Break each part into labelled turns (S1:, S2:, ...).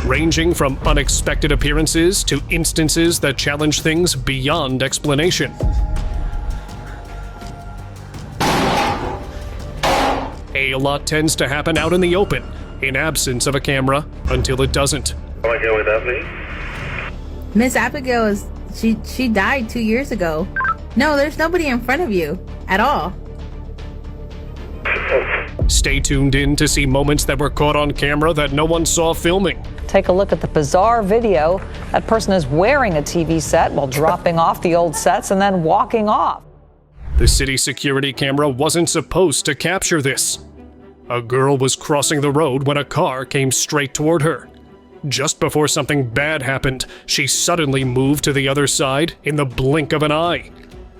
S1: ranging from unexpected appearances to instances that challenge things beyond explanation. A lot tends to happen out in the open, in absence of a camera, until it doesn't.
S2: Can I go with that, please?
S3: Miss Abigail she died 2 years ago. No, there's nobody in front of you at all.
S1: Stay tuned in to see moments that were caught on camera that no one saw filming.
S4: Take a look at the bizarre video. That person is wearing a TV set while dropping off the old sets and then walking off.
S1: The city security camera wasn't supposed to capture this. A girl was crossing the road when a car came straight toward her. Just before something bad happened, she suddenly moved to the other side in the blink of an eye.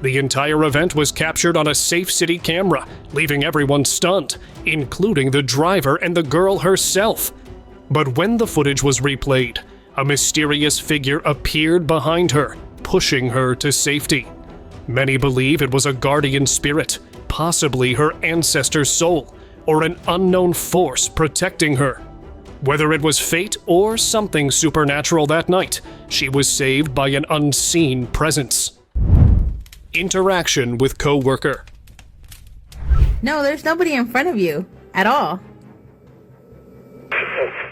S1: The entire event was captured on a safe city camera, leaving everyone stunned, including the driver and the girl herself. But when the footage was replayed, a mysterious figure appeared behind her, pushing her to safety. Many believe it was a guardian spirit, possibly her ancestor's soul, or an unknown force protecting her. Whether it was fate or something supernatural that night, she was saved by an unseen presence. Interaction with co-worker.
S3: No, there's nobody in front of you at all.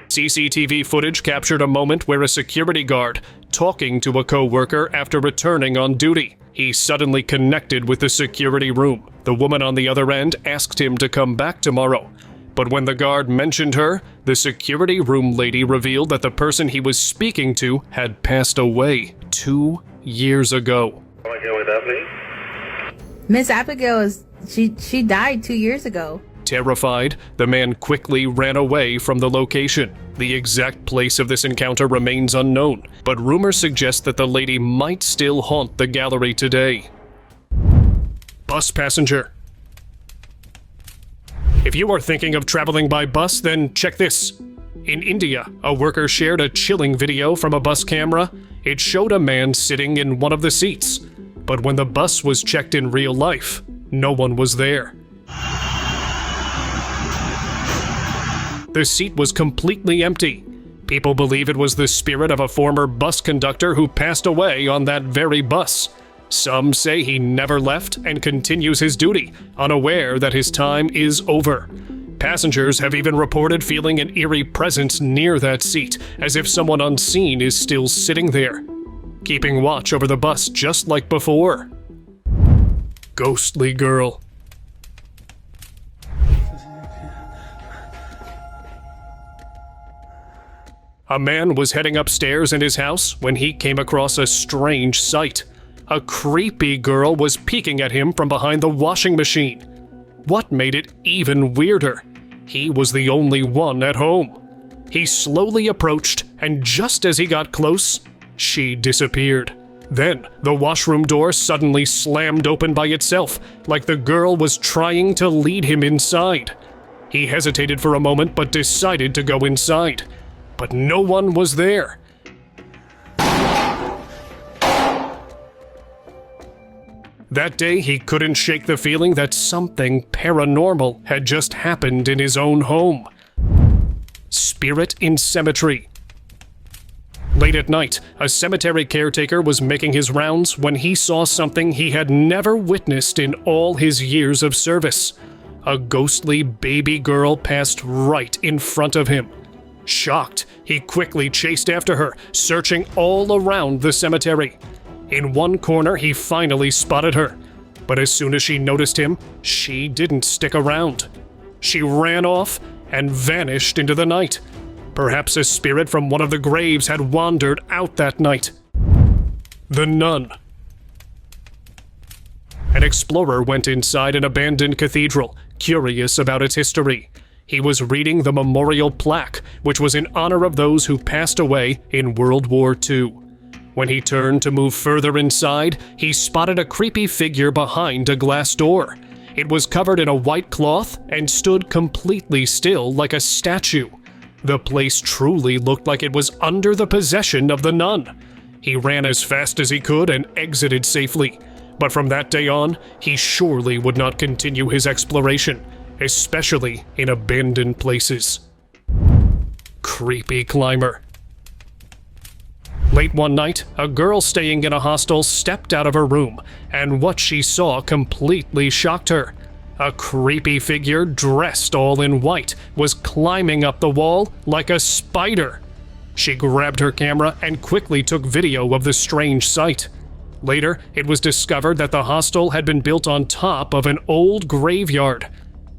S1: CCTV footage captured a moment where a security guard talking to a co-worker after returning on duty. He suddenly connected with the security room. The woman on the other end asked him to come back tomorrow. But when the guard mentioned her, the security room lady revealed that the person he was speaking to had passed away 2 years ago.
S2: Can I go with that, please?
S3: Miss Abigail she died 2 years ago.
S1: Terrified, the man quickly ran away from the location. The exact place of this encounter remains unknown, but rumors suggest that the lady might still haunt the gallery today. Bus passenger. If you are thinking of traveling by bus, then check this. In India, a worker shared a chilling video from a bus camera. It showed a man sitting in one of the seats, but when the bus was checked in real life, no one was there. The seat was completely empty. People believe it was the spirit of a former bus conductor who passed away on that very bus. Some say he never left and continues his duty, unaware that his time is over. Passengers have even reported feeling an eerie presence near that seat, as if someone unseen is still sitting there, keeping watch over the bus just like before. Ghostly girl. A man was heading upstairs in his house when he came across a strange sight. A creepy girl was peeking at him from behind the washing machine. What made it even weirder? He was the only one at home. He slowly approached, and just as he got close, she disappeared. Then, the washroom door suddenly slammed open by itself, like the girl was trying to lead him inside. He hesitated for a moment but decided to go inside. But no one was there. That day, he couldn't shake the feeling that something paranormal had just happened in his own home. Spirit in cemetery. Late at night, a cemetery caretaker was making his rounds when he saw something he had never witnessed in all his years of service. A ghostly baby girl passed right in front of him. Shocked, he quickly chased after her, searching all around the cemetery. In one corner, he finally spotted her. But as soon as she noticed him, she didn't stick around. She ran off and vanished into the night. Perhaps a spirit from one of the graves had wandered out that night. The nun. An explorer went inside an abandoned cathedral, curious about its history. He was reading the memorial plaque, which was in honor of those who passed away in World War II. When he turned to move further inside, he spotted a creepy figure behind a glass door. It was covered in a white cloth and stood completely still like a statue. The place truly looked like it was under the possession of the nun. He ran as fast as he could and exited safely. But from that day on, he surely would not continue his exploration, especially in abandoned places. Creepy climber. Late one night, a girl staying in a hostel stepped out of her room, and what she saw completely shocked her. A creepy figure dressed all in white was climbing up the wall like a spider. She grabbed her camera and quickly took video of the strange sight. Later, it was discovered that the hostel had been built on top of an old graveyard.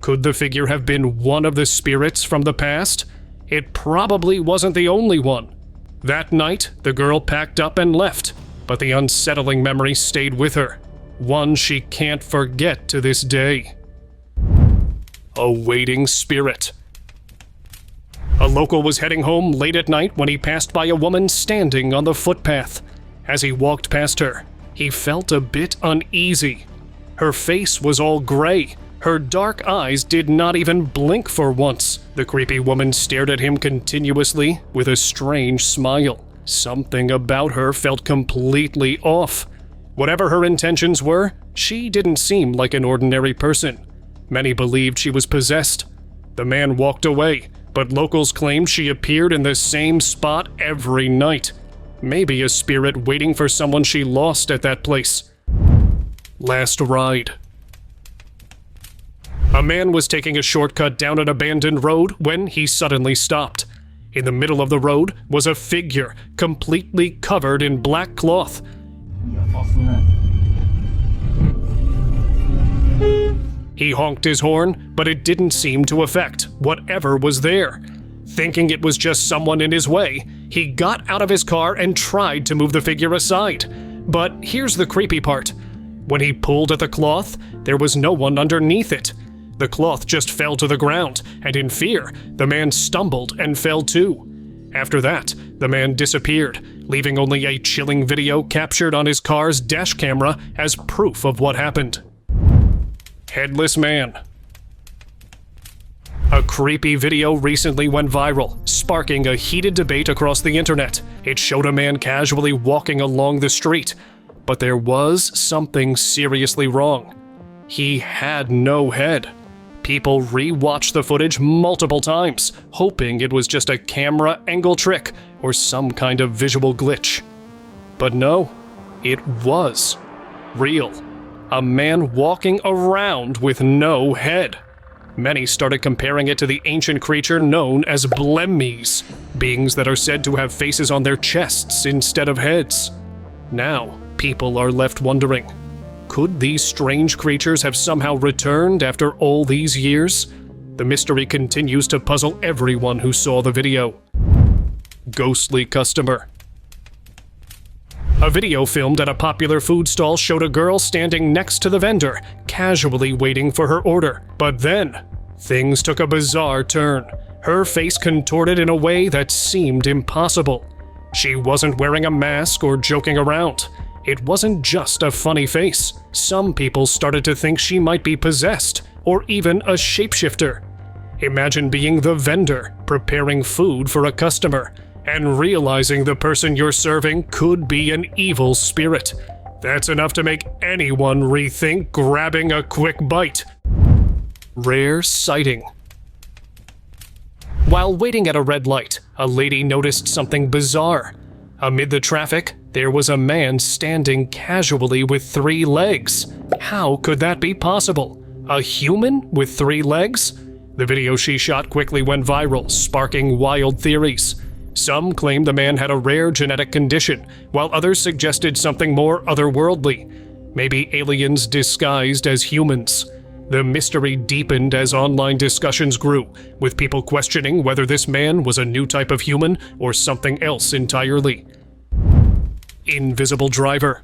S1: Could the figure have been one of the spirits from the past? It probably wasn't the only one. That night, the girl packed up and left, but the unsettling memory stayed with her. One she can't forget to this day. A waiting spirit. A local was heading home late at night when he passed by a woman standing on the footpath. As he walked past her, he felt a bit uneasy. Her face was all gray. Her dark eyes did not even blink for once. The creepy woman stared at him continuously with a strange smile. Something about her felt completely off. Whatever her intentions were, she didn't seem like an ordinary person. Many believed she was possessed. The man walked away, but locals claimed she appeared in the same spot every night. Maybe a spirit waiting for someone she lost at that place. Last ride. A man was taking a shortcut down an abandoned road when he suddenly stopped. In the middle of the road was a figure completely covered in black cloth. He honked his horn, but it didn't seem to affect whatever was there. Thinking it was just someone in his way, he got out of his car and tried to move the figure aside. But here's the creepy part. When he pulled at the cloth, there was no one underneath it. The cloth just fell to the ground, and in fear, the man stumbled and fell too. After that, the man disappeared, leaving only a chilling video captured on his car's dash camera as proof of what happened. Headless man. A creepy video recently went viral, sparking a heated debate across the internet. It showed a man casually walking along the street, but there was something seriously wrong. He had no head. People re-watched the footage multiple times, hoping it was just a camera angle trick or some kind of visual glitch. But no, it was real. A man walking around with no head. Many started comparing it to the ancient creature known as blemmies, beings that are said to have faces on their chests instead of heads. Now, people are left wondering, could these strange creatures have somehow returned after all these years? The mystery continues to puzzle everyone who saw the video. Ghostly customer. A video filmed at a popular food stall showed a girl standing next to the vendor, casually waiting for her order. But then, things took a bizarre turn. Her face contorted in a way that seemed impossible. She wasn't wearing a mask or joking around. It wasn't just a funny face. Some people started to think she might be possessed, or even a shapeshifter. Imagine being the vendor, preparing food for a customer, and realizing the person you're serving could be an evil spirit. That's enough to make anyone rethink grabbing a quick bite. Rare sighting. While waiting at a red light, a lady noticed something bizarre. Amid the traffic, there was a man standing casually with 3 legs. How could that be possible? A human with 3 legs? The video she shot quickly went viral, sparking wild theories. Some claimed the man had a rare genetic condition, while others suggested something more otherworldly. Maybe aliens disguised as humans. The mystery deepened as online discussions grew, with people questioning whether this man was a new type of human or something else entirely. Invisible driver.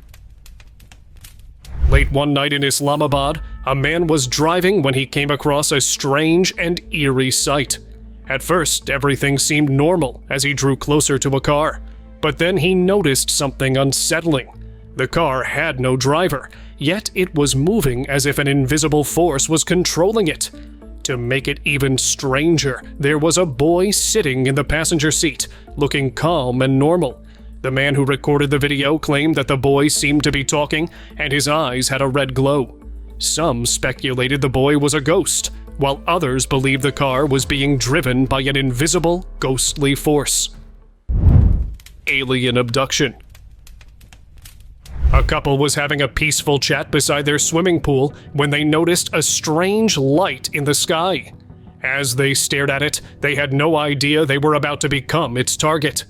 S1: Late one night in Islamabad, a man was driving when he came across a strange and eerie sight. At first, everything seemed normal as he drew closer to a car, but then he noticed something unsettling. The car had no driver, yet it was moving as if an invisible force was controlling it. To make it even stranger, there was a boy sitting in the passenger seat, looking calm and normal. The man who recorded the video claimed that the boy seemed to be talking, and his eyes had a red glow. Some speculated the boy was a ghost, while others believed the car was being driven by an invisible, ghostly force. alien abduction. A couple was having a peaceful chat beside their swimming pool when they noticed a strange light in the sky. As they stared at it, they had no idea they were about to become its target.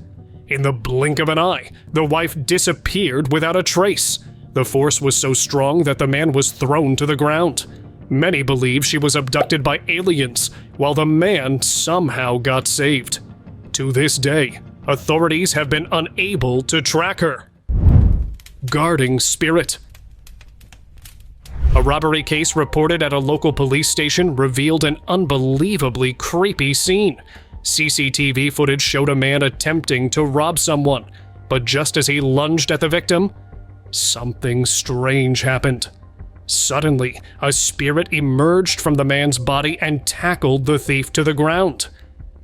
S1: In the blink of an eye, the wife disappeared without a trace. The force was so strong that the man was thrown to the ground. Many believe she was abducted by aliens, while the man somehow got saved. To this day, authorities have been unable to track her. Guarding spirit. A robbery case reported at a local police station revealed an unbelievably creepy scene. CCTV footage showed a man attempting to rob someone, but just as he lunged at the victim, something strange happened. Suddenly, a spirit emerged from the man's body and tackled the thief to the ground.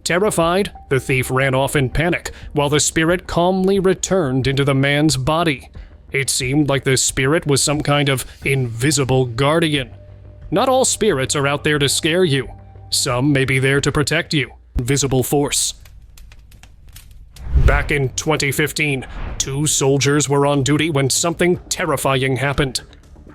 S1: Terrified, the thief ran off in panic, while the spirit calmly returned into the man's body. It seemed like the spirit was some kind of invisible guardian. Not all spirits are out there to scare you. Some may be there to protect you. Invisible force. Back in 2015, 2 soldiers were on duty when something terrifying happened.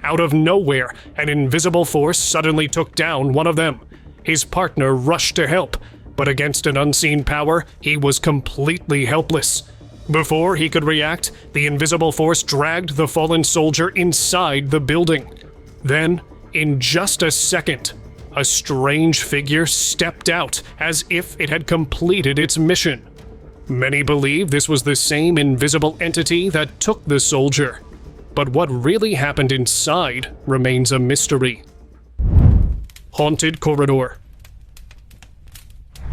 S1: Out of nowhere, an invisible force suddenly took down one of them. His partner rushed to help, but against an unseen power, he was completely helpless. Before he could react, the invisible force dragged the fallen soldier inside the building. Then, in just a second, a strange figure stepped out as if it had completed its mission. Many believe this was the same invisible entity that took the soldier. But what really happened inside remains a mystery. Haunted corridor.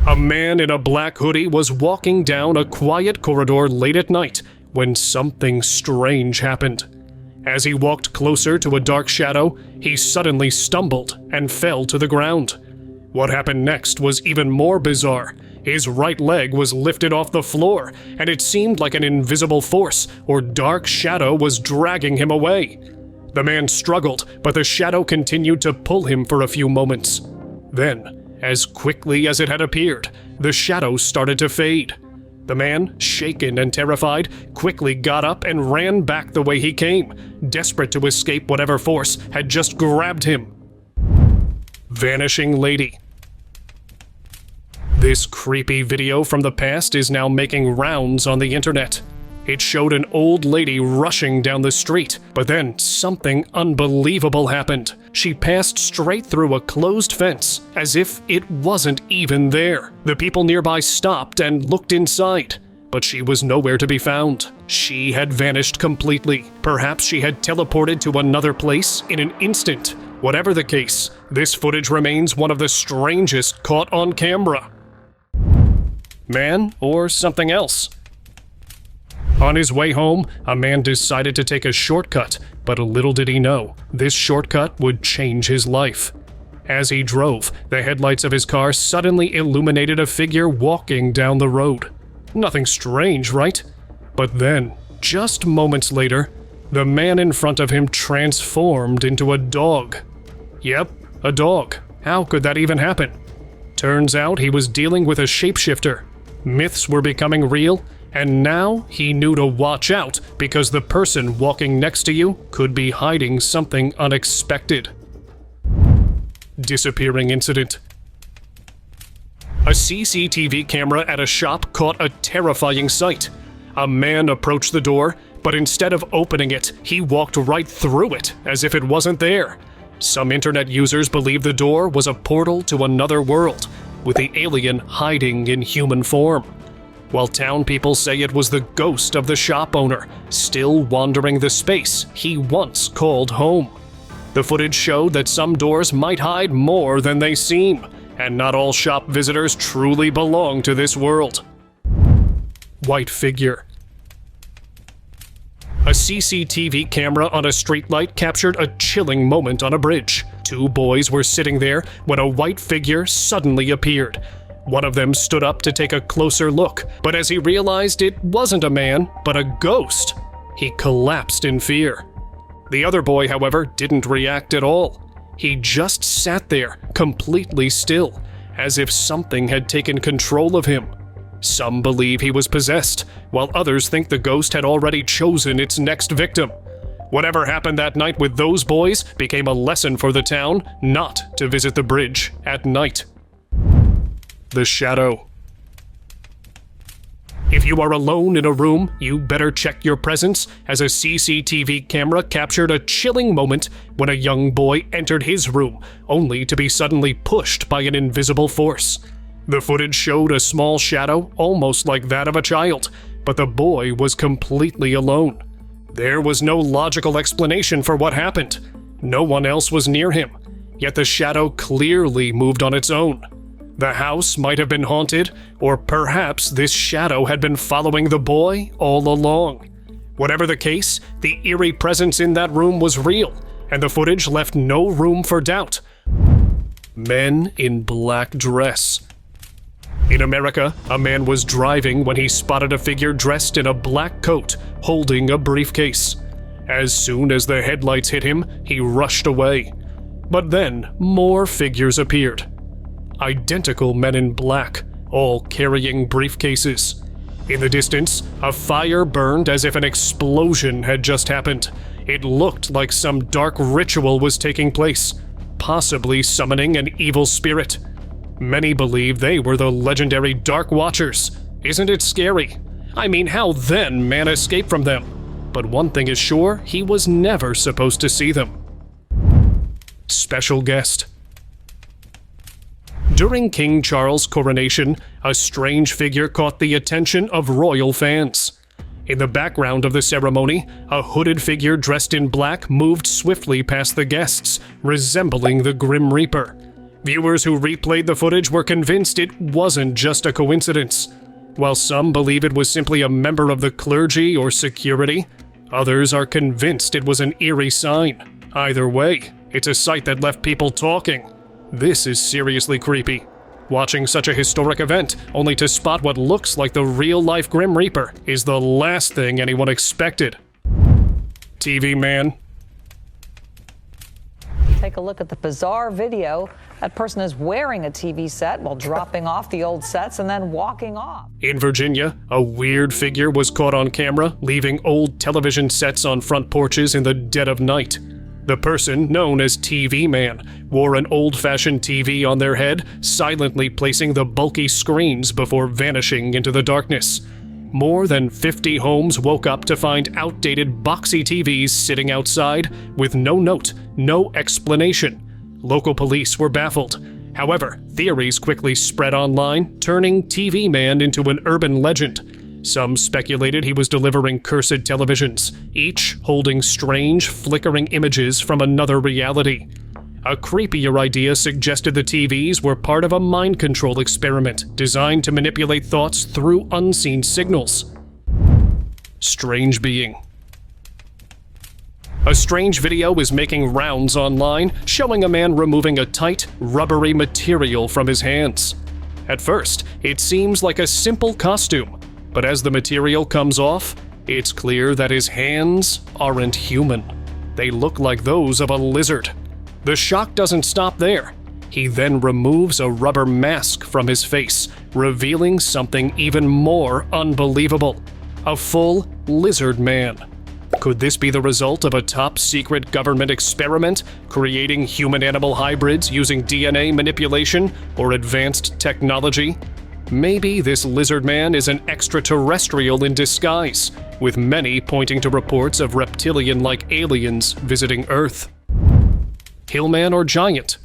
S1: A man in a black hoodie was walking down a quiet corridor late at night when something strange happened. As he walked closer to a dark shadow, he suddenly stumbled and fell to the ground. What happened next was even more bizarre. His right leg was lifted off the floor, and it seemed like an invisible force or dark shadow was dragging him away. The man struggled, but the shadow continued to pull him for a few moments. Then, as quickly as it had appeared, the shadow started to fade. The man, shaken and terrified, quickly got up and ran back the way he came, desperate to escape whatever force had just grabbed him. Vanishing lady. This creepy video from the past is now making rounds on the internet. It showed an old lady rushing down the street, but then something unbelievable happened. She passed straight through a closed fence, as if it wasn't even there. The people nearby stopped and looked inside, but she was nowhere to be found. She had vanished completely. Perhaps she had teleported to another place in an instant. Whatever the case, this footage remains one of the strangest caught on camera. Man or something else? On his way home, a man decided to take a shortcut, but little did he know, this shortcut would change his life. As he drove, the headlights of his car suddenly illuminated a figure walking down the road. Nothing strange, right? But then, just moments later, the man in front of him transformed into a dog. Yep, a dog. How could that even happen? Turns out he was dealing with a shapeshifter. Myths were becoming real, and now he knew to watch out because the person walking next to you could be hiding something unexpected. Disappearing incident. A CCTV camera at a shop caught a terrifying sight. A man approached the door, but instead of opening it, he walked right through it as if it wasn't there. Some internet users believe the door was a portal to another world, with the alien hiding in human form, while town people say it was the ghost of the shop owner, still wandering the space he once called home. The footage showed that some doors might hide more than they seem, and not all shop visitors truly belong to this world. White figure. A CCTV camera on a streetlight captured a chilling moment on a bridge. 2 boys were sitting there when a white figure suddenly appeared. One of them stood up to take a closer look, but as he realized it wasn't a man, but a ghost, he collapsed in fear. The other boy, however, didn't react at all. He just sat there, completely still, as if something had taken control of him. Some believe he was possessed, while others think the ghost had already chosen its next victim. Whatever happened that night with those boys became a lesson for the town not to visit the bridge at night. The Shadow. If you are alone in a room, you better check your presence, as a CCTV camera captured a chilling moment when a young boy entered his room, only to be suddenly pushed by an invisible force. The footage showed a small shadow, almost like that of a child, but the boy was completely alone. There was no logical explanation for what happened. No one else was near him, yet the shadow clearly moved on its own. The house might have been haunted, or perhaps this shadow had been following the boy all along. Whatever the case, the eerie presence in that room was real, and the footage left no room for doubt. Men in black dress. In America, a man was driving when he spotted a figure dressed in a black coat, holding a briefcase. As soon as the headlights hit him, he rushed away. But then, more figures appeared. Identical men in black, all carrying briefcases. In the distance, a fire burned as if an explosion had just happened. It looked like some dark ritual was taking place, possibly summoning an evil spirit. Many believe they were the legendary Dark Watchers. Isn't it scary? I mean, how then man escaped from them? But one thing is sure, he was never supposed to see them. Special guest. During King Charles' coronation, a strange figure caught the attention of royal fans. In the background of the ceremony, a hooded figure dressed in black moved swiftly past the guests, resembling the Grim Reaper. Viewers who replayed the footage were convinced it wasn't just a coincidence. While some believe it was simply a member of the clergy or security, others are convinced it was an eerie sign. Either way, it's a sight that left people talking. This is seriously creepy. Watching such a historic event, only to spot what looks like the real-life Grim Reaper, is the last thing anyone expected. TV man.
S4: Take a look at the bizarre video. That person is wearing a TV set while dropping off the old sets and then walking off.
S1: In Virginia, a weird figure was caught on camera, leaving old television sets on front porches in the dead of night. The person, known as TV Man, wore an old-fashioned TV on their head, silently placing the bulky screens before vanishing into the darkness. More than 50 homes woke up to find outdated boxy TVs sitting outside with no note, no explanation. Local police were baffled. However, theories quickly spread online, turning TV Man into an urban legend. Some speculated he was delivering cursed televisions, each holding strange, flickering images from another reality. A creepier idea suggested the TVs were part of a mind control experiment designed to manipulate thoughts through unseen signals. Strange being. A strange video is making rounds online, showing a man removing a tight, rubbery material from his hands. At first, it seems like a simple costume, but as the material comes off, it's clear that his hands aren't human. They look like those of a lizard. The shock doesn't stop there. He then removes a rubber mask from his face, revealing something even more unbelievable: a full lizard man. Could this be the result of a top-secret government experiment, creating human-animal hybrids using DNA manipulation or advanced technology? Maybe this lizard man is an extraterrestrial in disguise, with many pointing to reports of reptilian-like aliens visiting Earth. Hillman or giant?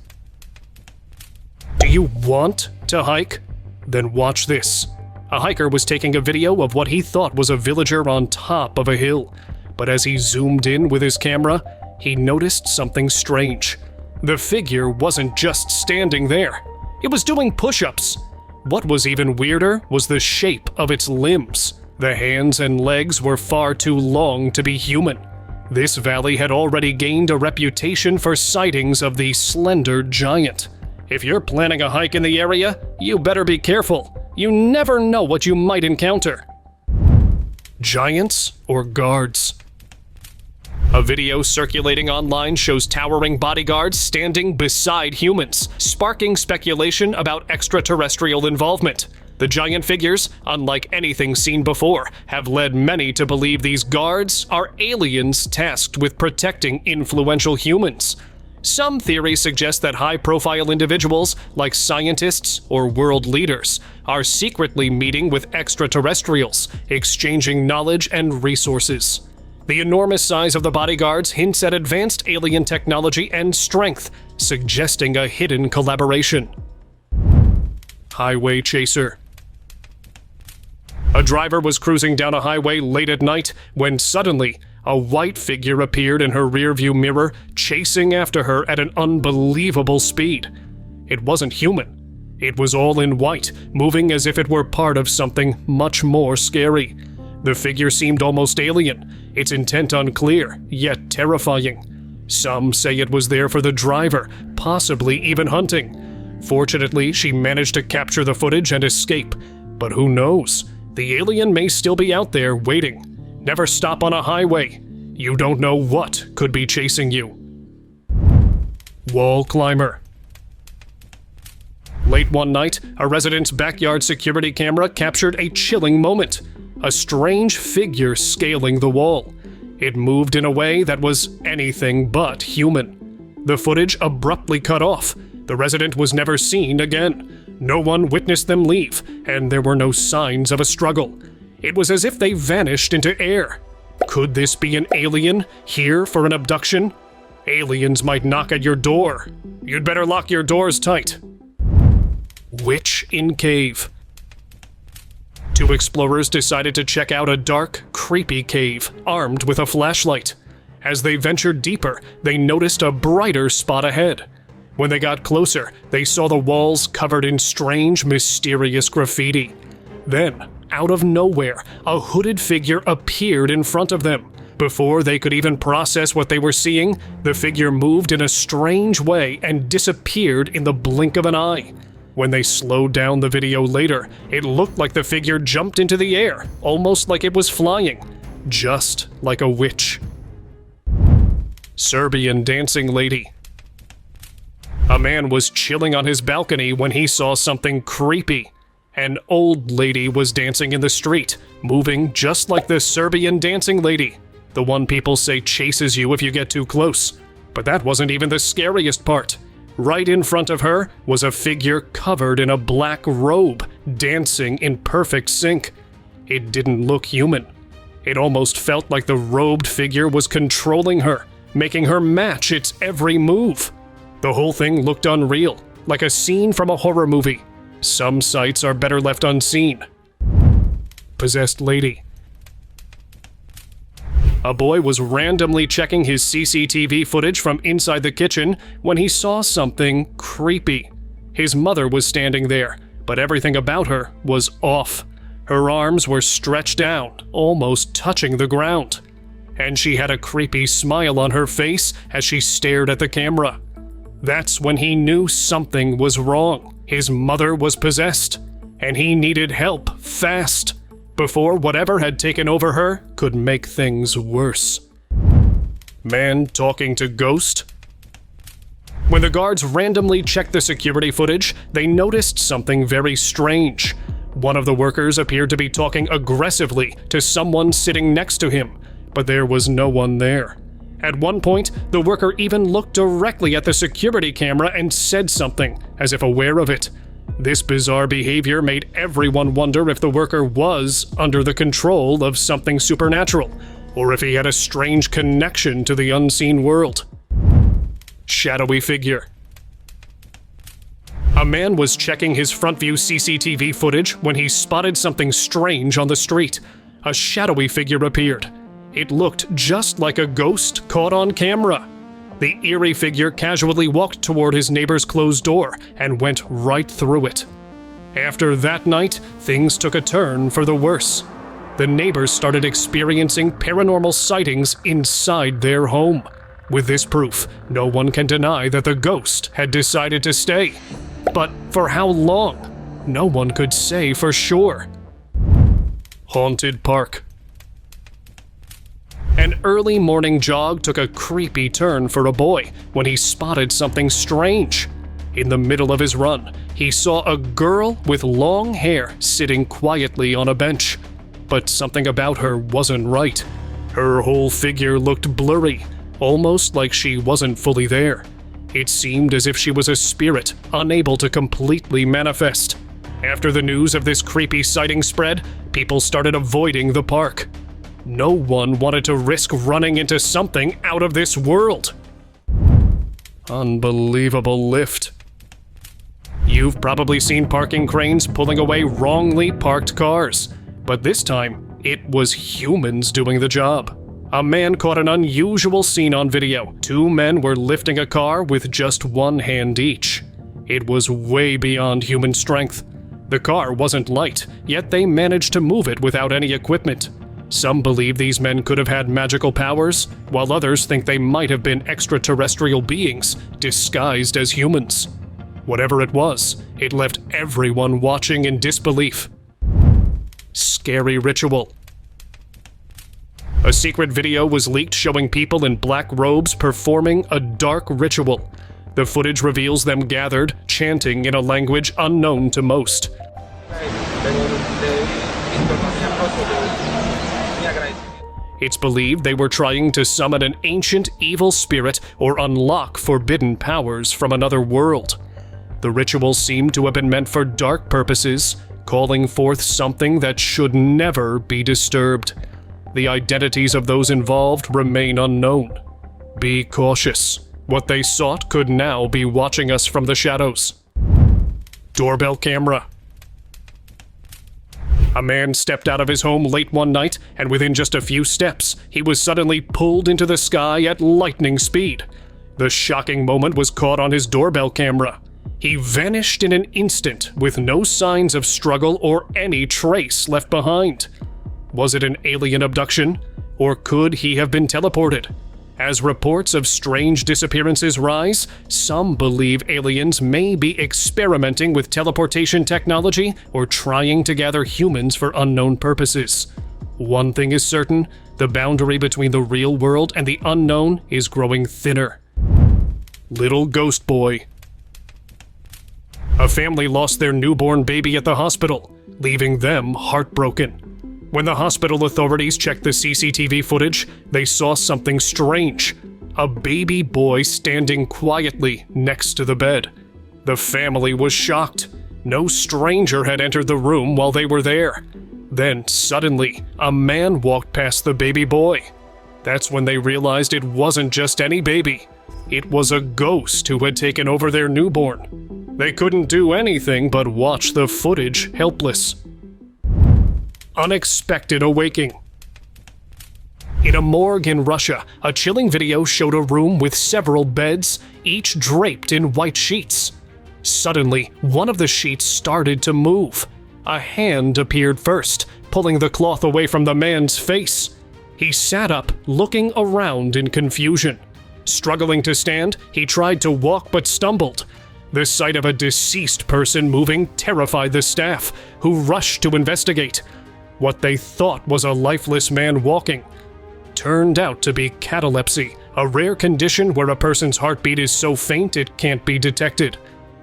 S1: Do you want to hike? Then watch this. A hiker was taking a video of what he thought was a villager on top of a hill. But as he zoomed in with his camera, he noticed something strange. The figure wasn't just standing there. It was doing push-ups. What was even weirder was the shape of its limbs. The hands and legs were far too long to be human. This valley had already gained a reputation for sightings of the Slender giant. If you're planning a hike in the area, you better be careful. You never know what you might encounter. Giants or guards? A video circulating online shows towering bodyguards standing beside humans, sparking speculation about extraterrestrial involvement. The giant figures, unlike anything seen before, have led many to believe these guards are aliens tasked with protecting influential humans. Some theories suggest that high-profile individuals, like scientists or world leaders, are secretly meeting with extraterrestrials, exchanging knowledge and resources. The enormous size of the bodyguards hints at advanced alien technology and strength, suggesting a hidden collaboration. Highway chaser. A driver was cruising down a highway late at night when suddenly a white figure appeared in her rearview mirror, chasing after her at an unbelievable speed. It wasn't human. It was all in white, moving as if it were part of something much more scary. The figure seemed almost alien, its intent unclear, yet terrifying. Some say it was there for the driver, possibly even hunting. Fortunately, she managed to capture the footage and escape. But who knows? The alien may still be out there waiting. Never stop on a highway. You don't know what could be chasing you. Wall climber. Late one night, a resident's backyard security camera captured a chilling moment. A strange figure scaling the wall. It moved in a way that was anything but human. The footage abruptly cut off. The resident was never seen again. No one witnessed them leave, and there were no signs of a struggle. It was as if they vanished into air. Could this be an alien here for an abduction? Aliens might knock at your door. You'd better lock your doors tight. Witch in cave. Two explorers decided to check out a dark, creepy cave, armed with a flashlight. As they ventured deeper, they noticed a brighter spot ahead. When they got closer, they saw the walls covered in strange, mysterious graffiti. Then, out of nowhere, a hooded figure appeared in front of them. Before they could even process what they were seeing, the figure moved in a strange way and disappeared in the blink of an eye. When they slowed down the video later, it looked like the figure jumped into the air, almost like it was flying. Just like a witch. Serbian dancing lady. A man was chilling on his balcony when he saw something creepy. An old lady was dancing in the street, moving just like the Serbian dancing lady, the one people say chases you if you get too close. But that wasn't even the scariest part. Right in front of her was a figure covered in a black robe, dancing in perfect sync. It didn't look human. It almost felt like the robed figure was controlling her, making her match its every move. The whole thing looked unreal, like a scene from a horror movie. Some sights are better left unseen. Possessed lady. A boy was randomly checking his CCTV footage from inside the kitchen when he saw something creepy. His mother was standing there, but everything about her was off. Her arms were stretched out, almost touching the ground. And she had a creepy smile on her face as she stared at the camera. That's when he knew something was wrong. His mother was possessed, and he needed help fast, before whatever had taken over her could make things worse. Man talking to ghost? When the guards randomly checked the security footage, they noticed something very strange. One of the workers appeared to be talking aggressively to someone sitting next to him, but there was no one there. At one point, the worker even looked directly at the security camera and said something, as if aware of it. This bizarre behavior made everyone wonder if the worker was under the control of something supernatural, or if he had a strange connection to the unseen world. Shadowy figure. A man was checking his front view CCTV footage when he spotted something strange on the street. A shadowy figure appeared. It looked just like a ghost caught on camera. The eerie figure casually walked toward his neighbor's closed door and went right through it. After that night, things took a turn for the worse. The neighbors started experiencing paranormal sightings inside their home. With this proof, no one can deny that the ghost had decided to stay. But for how long? No one could say for sure. Haunted park. An early morning jog took a creepy turn for a boy when he spotted something strange. In the middle of his run, he saw a girl with long hair sitting quietly on a bench. But something about her wasn't right. Her whole figure looked blurry, almost like she wasn't fully there. It seemed as if she was a spirit, unable to completely manifest. After the news of this creepy sighting spread, people started avoiding the park. No one wanted to risk running into something out of this world. Unbelievable lift. You've probably seen parking cranes pulling away wrongly parked cars, but this time, it was humans doing the job. A man caught an unusual scene on video. Two men were lifting a car with just one hand each. It was way beyond human strength. The car wasn't light, yet they managed to move it without any equipment. Some believe these men could have had magical powers, while others think they might have been extraterrestrial beings disguised as humans. Whatever it was, it left everyone watching in disbelief. Scary ritual. A secret video was leaked showing people in black robes performing a dark ritual. The footage reveals them gathered, chanting in a language unknown to most. It's believed they were trying to summon an ancient evil spirit or unlock forbidden powers from another world. The ritual seemed to have been meant for dark purposes, calling forth something that should never be disturbed. The identities of those involved remain unknown. Be cautious. What they sought could now be watching us from the shadows. Doorbell camera. A man stepped out of his home late one night, and within just a few steps, he was suddenly pulled into the sky at lightning speed. The shocking moment was caught on his doorbell camera. He vanished in an instant with no signs of struggle or any trace left behind. Was it an alien abduction, or could he have been teleported? As reports of strange disappearances rise, some believe aliens may be experimenting with teleportation technology or trying to gather humans for unknown purposes. One thing is certain, the boundary between the real world and the unknown is growing thinner. Little ghost boy. A family lost their newborn baby at the hospital, leaving them heartbroken. When the hospital authorities checked the CCTV footage, they saw something strange. A baby boy standing quietly next to the bed. The family was shocked. No stranger had entered the room while they were there. Then, suddenly, a man walked past the baby boy. That's when they realized it wasn't just any baby. It was a ghost who had taken over their newborn. They couldn't do anything but watch the footage helpless. Unexpected awaking. In a morgue in Russia, a chilling video showed a room with several beds, each draped in white sheets. Suddenly, one of the sheets started to move. A hand appeared first, pulling the cloth away from the man's face. He sat up, looking around in confusion. Struggling to stand, he tried to walk but stumbled. The sight of a deceased person moving terrified the staff, who rushed to investigate. What they thought was a lifeless man walking turned out to be catalepsy, a rare condition where a person's heartbeat is so faint it can't be detected.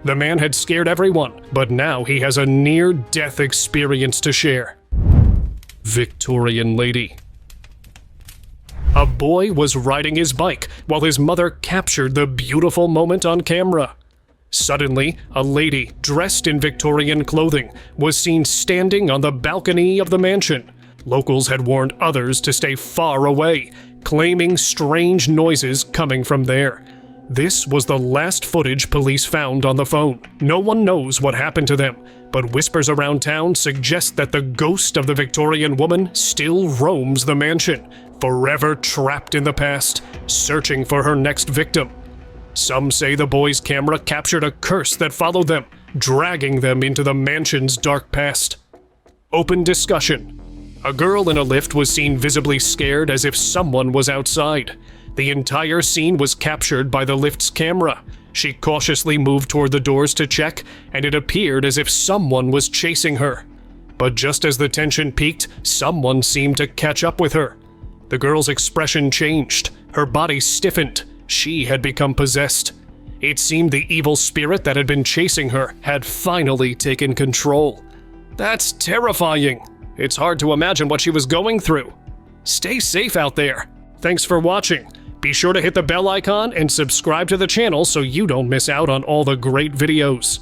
S1: The man had scared everyone, but now he has a near-death experience to share. Victorian lady. A boy was riding his bike while his mother captured the beautiful moment on camera. Suddenly, a lady dressed in Victorian clothing was seen standing on the balcony of the mansion. Locals had warned others to stay far away, claiming strange noises coming from there. This was the last footage police found on the phone. No one knows what happened to them, but whispers around town suggest that the ghost of the Victorian woman still roams the mansion, forever trapped in the past, searching for her next victim. Some say the boy's camera captured a curse that followed them, dragging them into the mansion's dark past. Open discussion. A girl in a lift was seen visibly scared as if someone was outside. The entire scene was captured by the lift's camera. She cautiously moved toward the doors to check, and it appeared as if someone was chasing her. But just as the tension peaked, someone seemed to catch up with her. The girl's expression changed. Her body stiffened. She had become possessed. It seemed the evil spirit that had been chasing her had finally taken control. That's terrifying. It's hard to imagine what she was going through. Stay safe out there. Thanks for watching. Be sure to hit the bell icon and subscribe to the channel so you don't miss out on all the great videos.